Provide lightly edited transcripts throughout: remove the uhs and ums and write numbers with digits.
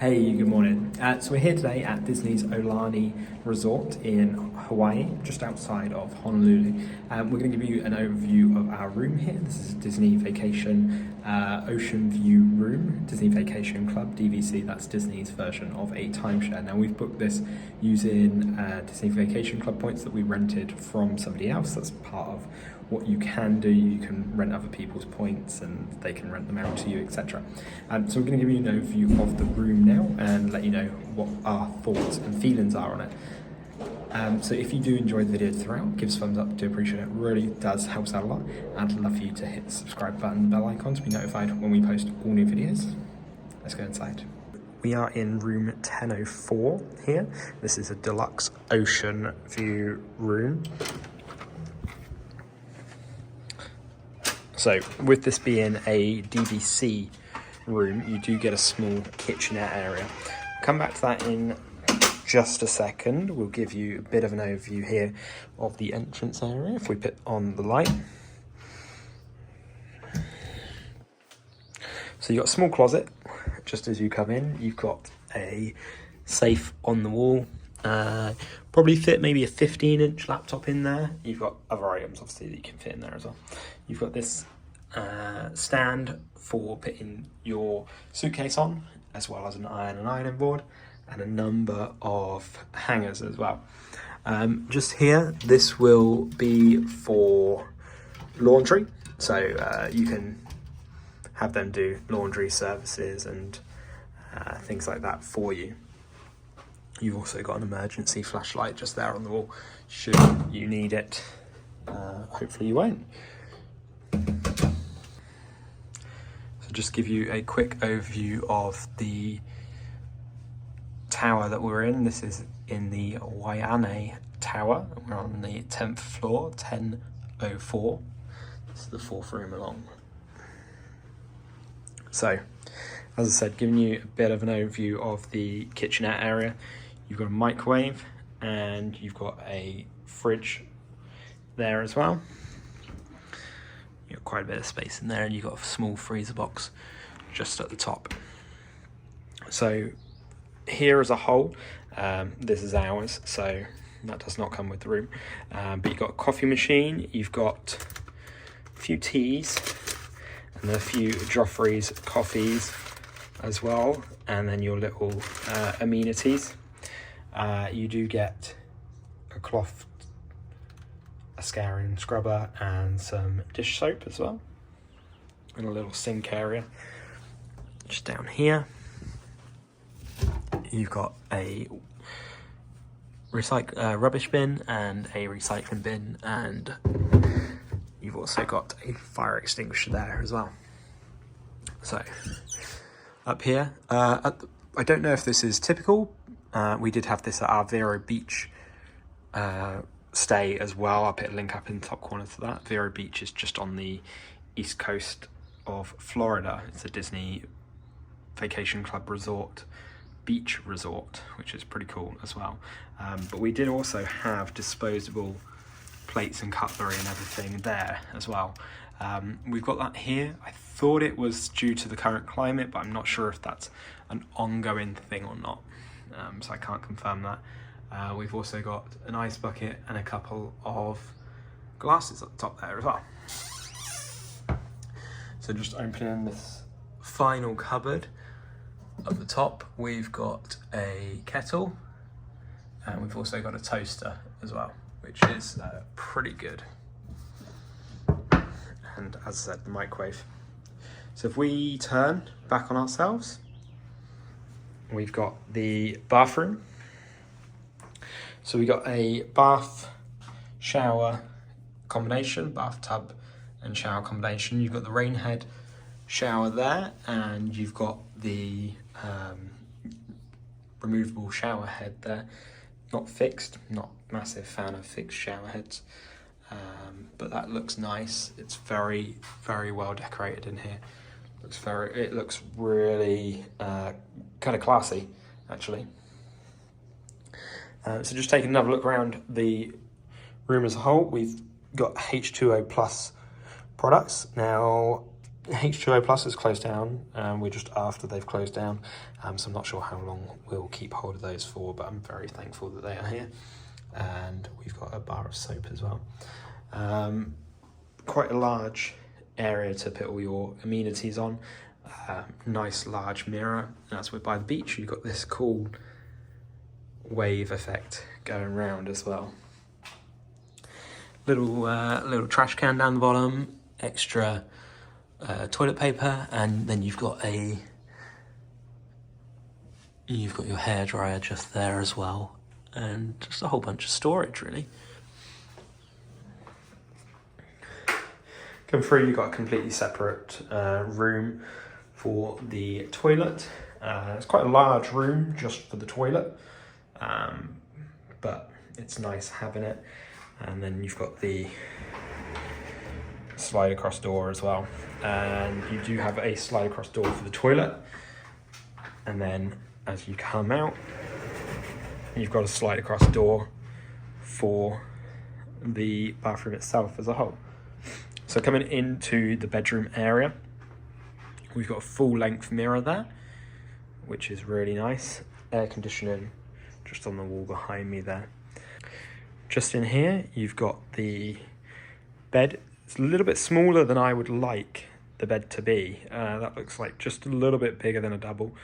Hey, good morning. So we're here today at Disney's Aulani Resort in Hawaii, just outside of Honolulu. We're going to give you an overview of our room here. This is a Disney Vacation Ocean View room, Disney Vacation Club, DVC. That's Disney's version of a timeshare. Now we've booked this using Disney Vacation Club points that we rented from somebody else. That's part of what you can do. You can rent other people's points and they can rent them out to you, etc. So we're going to give you an overview of the room now and let you know what our thoughts and feelings are on it. So if you do enjoy the video throughout, give us a thumbs up, do appreciate it. It really does help us out a lot. I'd love for you to hit the subscribe button and bell icon to be notified when we post all new videos. Let's go inside. We are in room 1004 here. This is a deluxe ocean view room. So with this being a DVC room, you do get a small kitchenette area. Come back to that in just a second. We'll give you a bit of an overview here of the entrance area if we put on the light. So you've got a small closet just as you come in. You've got a safe on the wall. Probably fit maybe a 15-inch laptop in there. You've got other items obviously that you can fit in there as well. You've got this stand for putting your suitcase on, as well as an ironing board and a number of hangers as well. Just here, this will be for laundry, so you can have them do laundry services and things like that for you. You've also got an emergency flashlight just there on the wall, should you need it. Hopefully you won't. So just give you a quick overview of the tower that we're in. This is in the Aulani Tower. We're on the 10th floor, 1004. This is the fourth room along. So, as I said, giving you a bit of an overview of the kitchenette area. You've got a microwave and you've got a fridge there as well. You've got quite a bit of space in there, and you've got a small freezer box just at the top. So here as a whole, this is ours, so that does not come with the room. But you've got a coffee machine, you've got a few teas, and a few Joffrey's coffees as well, and then your little amenities. You do get a cloth, a scouring scrubber, and some dish soap as well, and a little sink area. Just down here, you've got a rubbish bin and a recycling bin, and you've also got a fire extinguisher there as well. So up here, I don't know if this is typical. We did have this at our Vero Beach stay as well. I'll put a link up in the top corner to that. Vero Beach is just on the east coast of Florida. It's a Disney Vacation Club resort, beach resort, which is pretty cool as well. But we did also have disposable plates and cutlery and everything there as well. We've got that here. I thought it was due to the current climate, but I'm not sure if that's an ongoing thing or not. So I can't confirm that. We've also got an ice bucket and a couple of glasses at the top there as well. So just opening this final cupboard at the top, we've got a kettle, and we've also got a toaster as well, which is pretty good. And as I said, the microwave. So if we turn back on ourselves, we've got the bathroom. So we got a bath shower combination, bathtub and shower combination. You've got the rain head shower there, and you've got the removable shower head there. Not fixed, not massive fan of fixed shower heads, but that looks nice. It's very, very well decorated in here. It looks really kind of classy, actually. So just taking another look around the room as a whole, we've got H2O Plus products. Now, H2O Plus is closed down. We're just after they've closed down, so I'm not sure how long we'll keep hold of those for, but I'm very thankful that they are here. And we've got a bar of soap as well. Quite a large area to put all your amenities on. Nice large mirror. As we're by the beach, you've got this cool wave effect going round as well. Little trash can down the bottom, extra toilet paper, and then you've got your hairdryer just there as well, and just a whole bunch of storage really. Come through, you've got a completely separate room for the toilet. It's quite a large room just for the toilet, but it's nice having it. And then you've got the slide across door as well. And you do have a slide across door for the toilet. And then as you come out, you've got a slide across door for the bathroom itself as a whole. So coming into the bedroom area, we've got a full length mirror there, which is really nice. Air conditioning just on the wall behind me there. Just in here, you've got the bed. It's a little bit smaller than I would like the bed to be. That looks like just a little bit bigger than a double.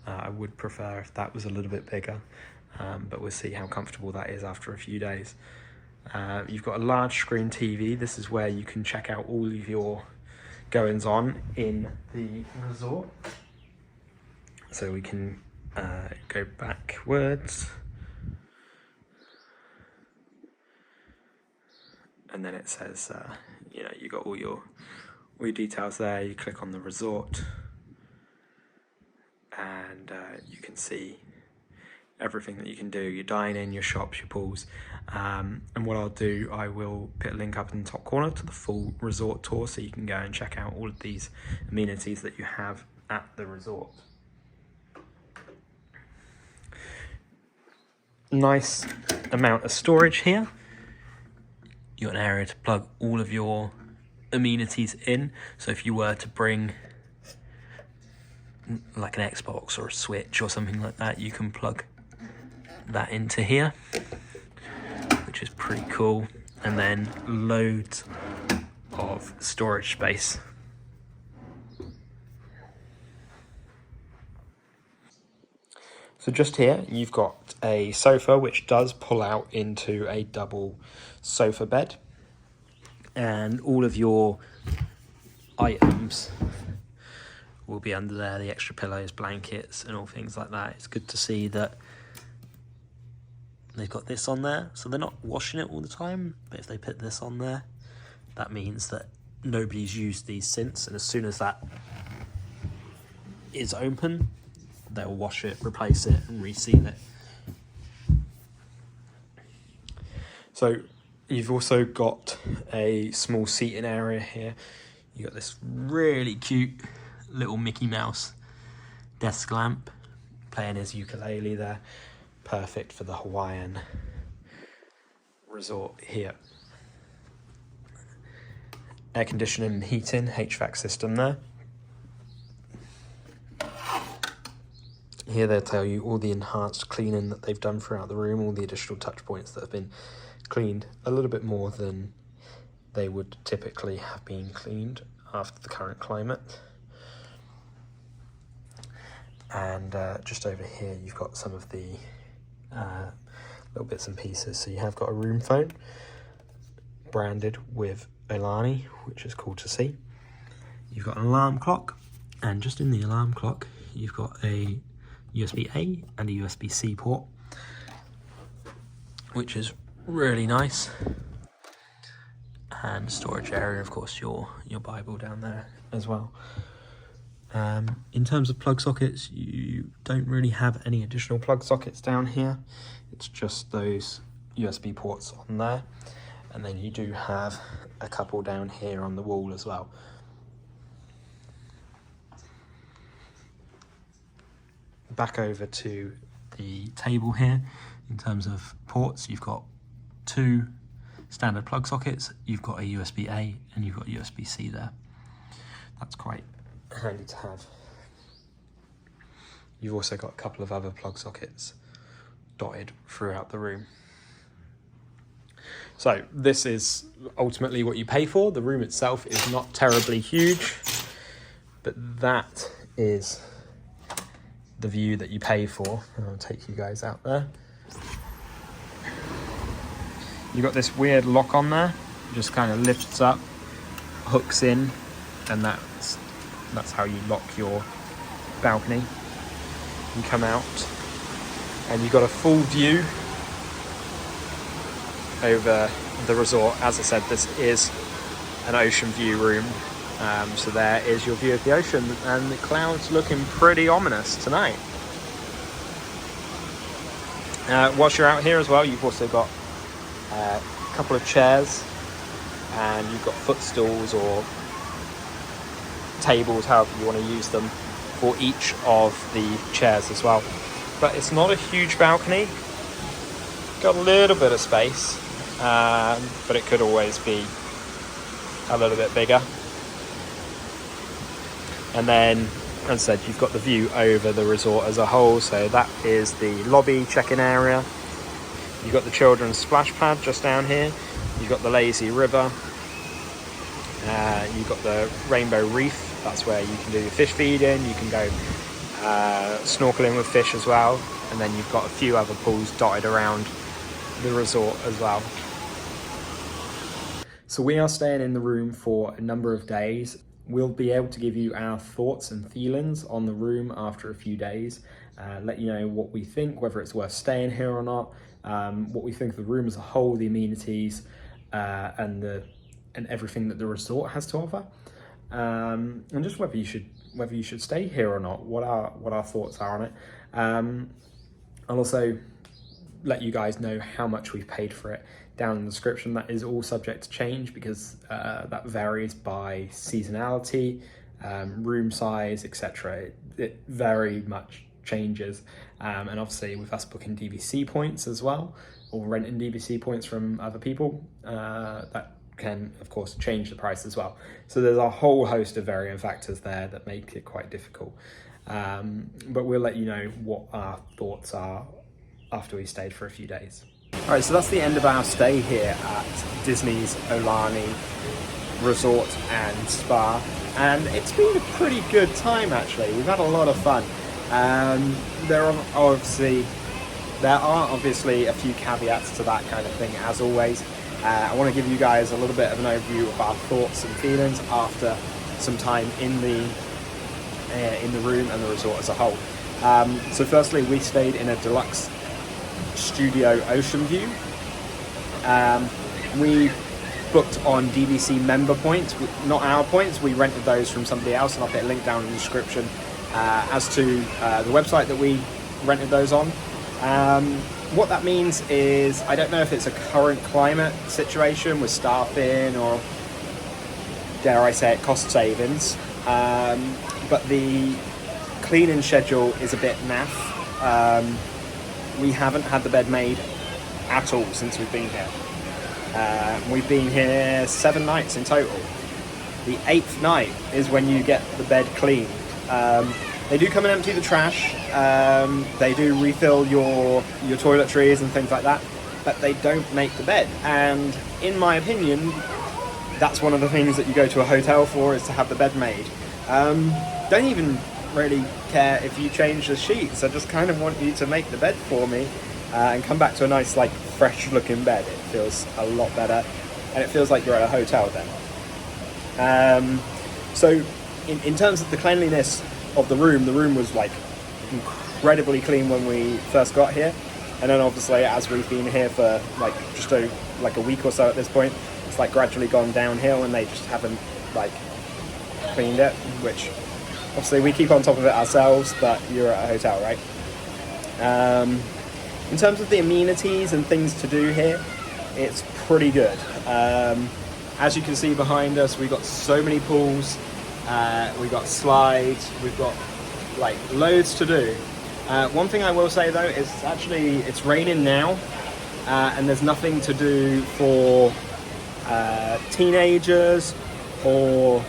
I would prefer if that was a little bit bigger, but we'll see how comfortable that is after a few days. You've got a large screen TV. This is where you can check out all of your goings on in the resort. So we can go backwards. And then it says, you got all your details there. You click on the resort, and you can see everything that you can do. Your dine-in, your shops, your pools. And what I'll do, I will put a link up in the top corner to the full resort tour, so you can go and check out all of these amenities that you have at the resort. Nice amount of storage here. You've got an area to plug all of your amenities in. So if you were to bring like an Xbox or a Switch or something like that, you can plug that into here, which is pretty cool. And then loads of storage space. So just here, you've got a sofa which does pull out into a double sofa bed, and all of your items will be under there, the extra pillows, blankets, and all things like that. It's good to see that they've got this on there, so they're not washing it all the time, but if they put this on there, that means that nobody's used these since, and as soon as that is open, they'll wash it, replace it, and reseal it. So you've also got a small seating area here. You got this really cute little Mickey Mouse desk lamp playing his ukulele there. Perfect for the Hawaiian resort here. Air conditioning and heating, HVAC system there. Here they'll tell you all the enhanced cleaning that they've done throughout the room, all the additional touch points that have been cleaned a little bit more than they would typically have been cleaned after the current climate. And just over here you've got some of the little bits and pieces. So you have got a room phone branded with Aulani, which is cool to see. You've got an alarm clock, and just in the alarm clock you've got a USB-A and a USB-C port, which is really nice. And storage area, of course, your Bible down there as well. In terms of plug sockets, you don't really have any additional plug sockets down here. It's just those USB ports on there, and then you do have a couple down here on the wall as well. Back over to the table here. In terms of ports, you've got two standard plug sockets, you've got a USB-A and you've got USB-C there. That's quite handy to have. You've also got a couple of other plug sockets dotted throughout the room. So this is ultimately what you pay for. The room itself is not terribly huge, but that is the view that you pay for. And I'll take you guys out there. You've got this weird lock on there, just kind of lifts up, hooks in, and that's how you lock your balcony. You come out and you've got a full view over the resort. As I said, this is an ocean view room, so there is your view of the ocean, and the clouds looking pretty ominous tonight. Whilst you're out here as well, you've also got a couple of chairs, and you've got footstools or tables, however you want to use them, for each of the chairs as well. But it's not a huge balcony. Got a little bit of space, but it could always be a little bit bigger. And then, as I said, you've got the view over the resort as a whole. So that is the lobby check-in area. You've got the children's splash pad just down here. You've got the lazy river. You've got the rainbow reef. That's where you can do your fish feeding. You can go snorkeling with fish as well. And then you've got a few other pools dotted around the resort as well. So we are staying in the room for a number of days. We'll be able to give you our thoughts and feelings on the room after a few days, let you know what we think, whether it's worth staying here or not, what we think of the room as a whole, the amenities, and everything that the resort has to offer, and just whether you should stay here or not, what our thoughts are on it. I'll also let you guys know how much we've paid for it down in the description. That is all subject to change because that varies by seasonality, room size, etc. It very much changes, and obviously with us booking DVC points as well, or renting DVC points from other people, that can of course change the price as well. So there's a whole host of varying factors there that make it quite difficult, but we'll let you know what our thoughts are after we stayed for a few days. All right, so that's the end of our stay here at Disney's Aulani Resort and Spa, and it's been a pretty good time actually. We've had a lot of fun. There are obviously a few caveats to that kind of thing, as always. I want to give you guys a little bit of an overview of our thoughts and feelings after some time in the room and the resort as a whole. So firstly, we stayed in a Deluxe Studio Ocean View. We booked on DVC member points, not our points. We rented those from somebody else, and I'll put a link down in the description as to the website that we rented those on. What that means is, I don't know if it's a current climate situation with staffing or, dare I say it, cost savings, but the cleaning schedule is a bit naff. We haven't had the bed made at all since we've been here. We've been here 7 nights in total. The 8th night is when you get the bed cleaned. They do come and empty the trash. They do refill your toiletries and things like that, but they don't make the bed. And in my opinion, that's one of the things that you go to a hotel for, is to have the bed made. Don't even really care if you change the sheets. I just kind of want you to make the bed for me and come back to a nice, like, fresh looking bed. It feels a lot better, and it feels like you're at a hotel then. So in terms of the cleanliness of the room was like incredibly clean when we first got here, and then obviously as we've been here for like just a week or so at this point, it's like gradually gone downhill, and they just haven't like cleaned it, which obviously we keep on top of it ourselves, but you're at a hotel, right? In terms of the amenities and things to do here, it's pretty good. As you can see behind us, we've got so many pools, we've got slides, we've got like loads to do. One thing I will say though is it's raining now, and there's nothing to do for teenagers or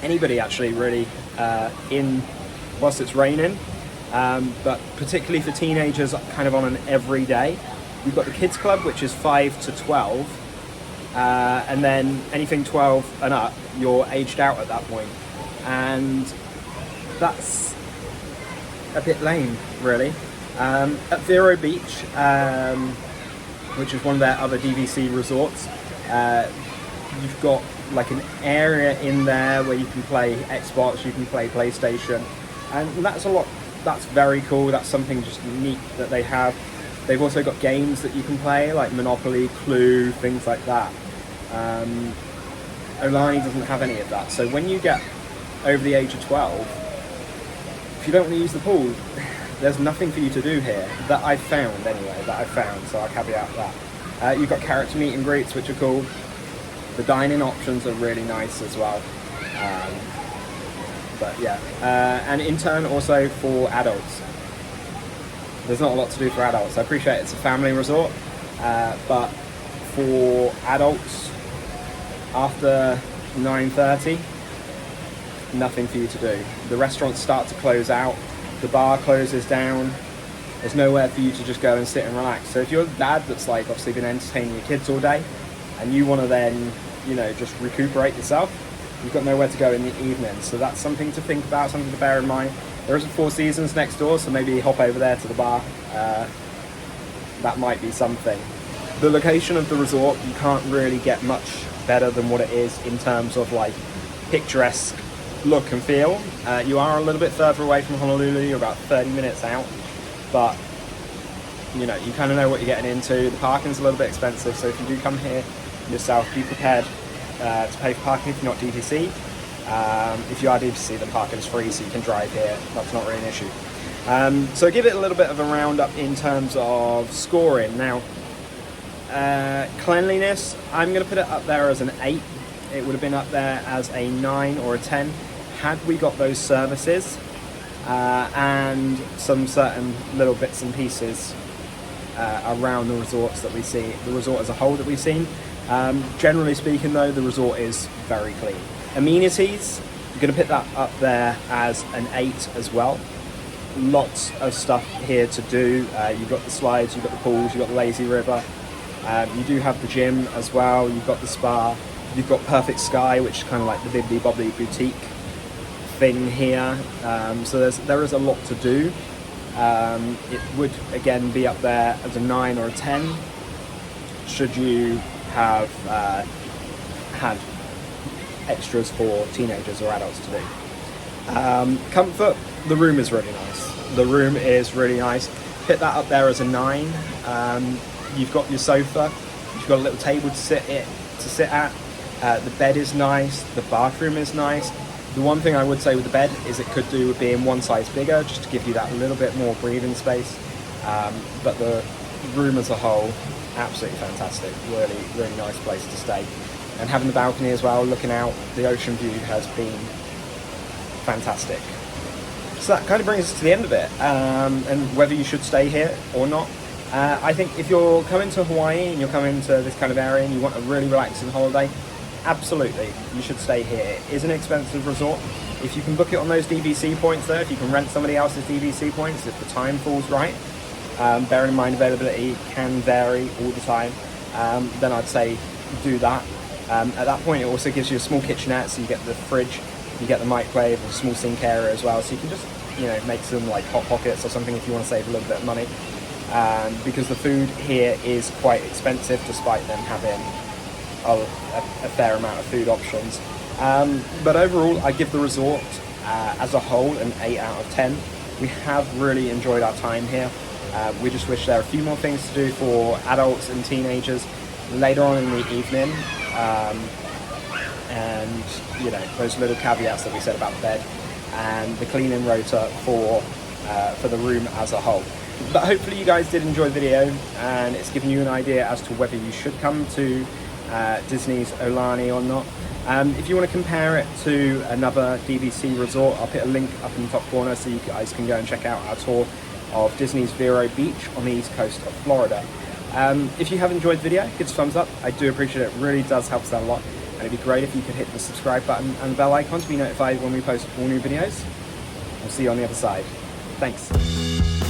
anybody actually really in whilst it's raining, but particularly for teenagers kind of on an everyday. We've got the kids club, which is 5 to 12, and then anything 12 and up, you're aged out at that point. And that's a bit lame, really. At Vero Beach, which is one of their other DVC resorts, you've got like an area in there where you can play Xbox, you can play PlayStation, and that's a lot. That's very cool. That's something just neat that they have. They've also got games that you can play, like Monopoly, Clue, things like that. Aulani doesn't have any of that. So when you get over the age of 12, if you don't want to use the pool, there's nothing for you to do here, that I've found anyway, so I'll caveat that. You've got character meet and greets, which are cool. The dining options are really nice as well. But yeah, and in turn also for adults. There's not a lot to do for adults. I appreciate it's a family resort, but for adults after 9:30, nothing for you to do. The restaurants start to close out, the bar closes down, there's nowhere for you to just go and sit and relax. So if you're a dad that's like obviously been entertaining your kids all day and you want to then, you know, just recuperate yourself, you've got nowhere to go in the evening. So that's something to think about, something to bear in mind. There is a Four Seasons next door, so maybe hop over there to the bar. That might be something. The location of the resort, you can't really get much better than what it is in terms of like picturesque look and feel. You are a little bit further away from Honolulu, you're about 30 minutes out, but you know, you kind of know what you're getting into. The parking's a little bit expensive, so if you do come here yourself, be prepared to pay for parking if you're not DVC. If you are DVC, the parking is free, so you can drive here. That's not really an issue. So give it a little bit of a roundup in terms of scoring. Now, cleanliness, I'm going to put it up there as an 8. It would have been up there as a 9 or a 10 had we got those services and some certain little bits and pieces around the resorts that we see, the resort as a whole that we've seen. Generally speaking though, the resort is very clean. Amenities, you're going to put that up there as an 8 as well. Lots of stuff here to do. You've got the slides, you've got the pools, you've got the lazy river. You do have the gym as well, you've got the spa, you've got Perfect Sky, which is kind of like the Bibbly Bobbly boutique thing here. So there is a lot to do. It would again be up there as a 9 or a 10 should you have had extras for teenagers or adults to do. Comfort, the room is really nice. The room is really nice. Put that up there as a 9. You've got your sofa, you've got a little table to sit at. The bed is nice, the bathroom is nice. The one thing I would say with the bed is it could do with being one size bigger, just to give you that little bit more breathing space. But the room as a whole, absolutely fantastic. Really, really nice place to stay. And having the balcony as well, looking out, the ocean view has been fantastic. So that kind of brings us to the end of it, and whether you should stay here or not. I think if you're coming to Hawaii and you're coming to this kind of area and you want a really relaxing holiday, absolutely, you should stay here. It is an expensive resort. If you can book it on those DVC points though, if you can rent somebody else's DVC points, if the time falls right, bearing in mind availability can vary all the time, then I'd say do that. At that point it also gives you a small kitchenette, so you get the fridge, you get the microwave, a small sink area as well, so you can just, you know, make some like hot pockets or something if you want to save a little bit of money. Because the food here is quite expensive despite them having a fair amount of food options. But overall, I give the resort as a whole an 8 out of 10. We have really enjoyed our time here. We just wish there are a few more things to do for adults and teenagers later on in the evening. And, you know, those little caveats that we said about the bed and the cleaning rota for the room as a whole. But hopefully you guys did enjoy the video and it's given you an idea as to whether you should come to Disney's Aulani or not. If you want to compare it to another DVC resort, I'll put a link up in the top corner so you guys can go and check out our tour of Disney's Vero Beach on the east coast of Florida. If you have enjoyed the video, give us a thumbs up. I do appreciate it. It really does help us out a lot. and it'd be great if you could hit the subscribe button and the bell icon to be notified when we post all new videos. I'll see you on the other side. Thanks.